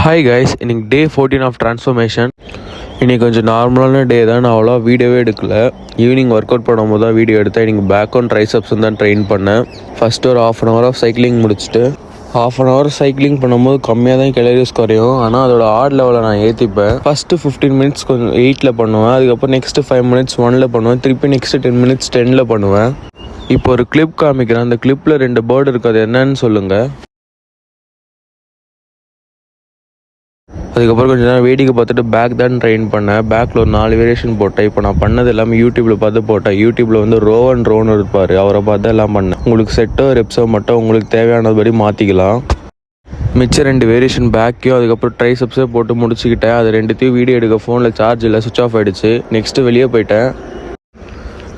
Hi guys, இன்னைக்கு டே 14 of transformation. இன்றைக்கி கொஞ்சம் நார்மலான டே தான். நான் அவ்வளோ வீடியோவே எடுக்கல. ஈவினிங் ஒர்க் அவுட் பண்ணும்போது தான் வீடியோ எடுத்தேன். இன்றைக்கி பேக் அண்ட் ட்ரைசப்ஸ் தான் ட்ரெயின் பண்ணேன். ஃபஸ்ட்டு ஒரு ½ hour ஆஃப் சைக்கிளிங் முடிச்சுட்டு ½ hour சைக்கிளிங் பண்ணும்போது கம்மியாக தான் கேலரிஸ் குறையும். ஆனால் அதோட ஆட் லெவலில் நான் ஏற்றிப்பேன். ஃபஸ்ட்டு 15 மினிட்ஸ் கொஞ்சம் 8ல் பண்ணுவேன். அதுக்கப்புறம் நெக்ஸ்ட்டு 5 மினிட்ஸ் 1ல் பண்ணுவேன். திருப்பி நெக்ஸ்ட்டு 10 மினிட்ஸ் 10ல் பண்ணுவேன். இப்போ ஒரு கிளிப் காமிக்கிறேன். அந்த கிளிப்பில் 2 பேர்டு இருக்குது. அது என்னன்னு சொல்லுங்கள். அதுக்கப்புறம் கொஞ்சம் நேரம் வேடிக்கை பார்த்துட்டு பேக் தான் ட்ரெயின் பண்ணேன். பேக்கில் ஒரு 4 வேரியேஷன் போட்டேன். இப்போ நான் பண்ணது எல்லாமே யூடியூப்பில் பார்த்து போட்டேன். யூடியூப்பில் வந்து ரோன்னு இருப்பார், அவரை பார்த்து எல்லாம் பண்ணேன். உங்களுக்கு செட்டோ ரெப்ஸோ மட்டும் உங்களுக்கு தேவையானபடி மாற்றிக்கலாம். மிச்சம் 2 வேரியேஷன் பேக்கையும் அதுக்கப்புறம் ட்ரைசப்ஸே போட்டு முடிச்சுக்கிட்டேன். அது 2த்தையும் வீடியோ எடுக்க ஃபோனில் சார்ஜ் இல்லை, சுவிச் ஆஃப் ஆகிடுச்சு. நெக்ஸ்ட்டு வெளியே போயிட்டேன்.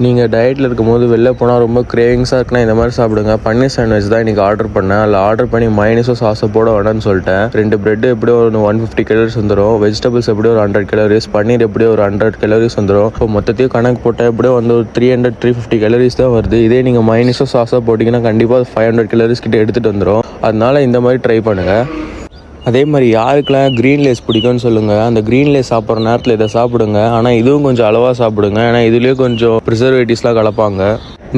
நீங்கள் டயட்டில் இருக்கும்போது வெளில போனால் ரொம்ப கிரேவிங்ஸாக இருக்குன்னா இந்த மாதிரி சாப்பிடுங்க. பன்னீர் சாண்ட்விச் தான் இன்றைக்கி ஆர்டர் பண்ணேன். அதில் ஆர்டர் பண்ணி மைனஸோ சாஸோ போட வேணான்னு சொல்லிட்டேன். 2 பிரெட் எப்படியோ ஒரு 150 கலோரிஸ் வந்துடும். வெஜிடபிள்ஸ் எப்படியோ ஒரு 100 கலோரிஸ், பன்னீர் எப்படியோ ஒரு 100 கலோரிஸ் வந்துடும். இப்போ மொத்தத்தையும் கணக்கு போட்டால் எப்படியோ வந்து ஒரு 300-350 கலோரிஸ் தான் வருது. இதே நீங்கள் மைனஸோ சாஸோ போட்டிங்கன்னா கண்டிப்பாக 500 கலோரிஸ் கிட்டே எடுத்துகிட்டு வந்துடும். அதனால் இந்த மாதிரி ட்ரை பண்ணுங்கள். அதே மாதிரி யாருக்கெல்லாம் க்ரீன் லேஸ் பிடிக்கும்னு சொல்லுங்கள். அந்த க்ரீன் லேஸ் சாப்பிட்ற நேரத்தில் இதை சாப்பிடுங்க. ஆனால் இதுவும் கொஞ்சம் அளவாக சாப்பிடுங்க. ஏன்னா இதுலேயே கொஞ்சம் ப்ரிசர்வேட்டிவ்ஸ்லாம் கலப்பாங்க.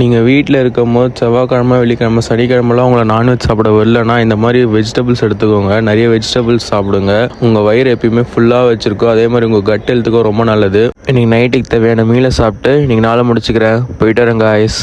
நீங்கள் வீட்டில் இருக்கும் போது செவ்வாய்க்கிழமை, வெள்ளிக்கிழமை, சனிக்கிழமெல்லாம் உங்களை நான்வெஜ் சாப்பிட வரலன்னா இந்த மாதிரி வெஜிடபிள்ஸ் எடுத்துக்கோங்க. நிறைய வெஜிடபிள்ஸ் சாப்பிடுங்க. உங்கள் வயிறு எப்பயுமே ஃபுல்லாக வச்சுருக்கோம். அதே மாதிரி உங்கள் கட் ஹெல்த்துக்கும் ரொம்ப நல்லது. இன்றைக்கி நைட்டுக்கு தேவையான மீலை சாப்பிட்டு இன்றைக்கி நாளை முடிச்சுக்கிறேன். போயிட்டு வரேங்க ஐஸ்.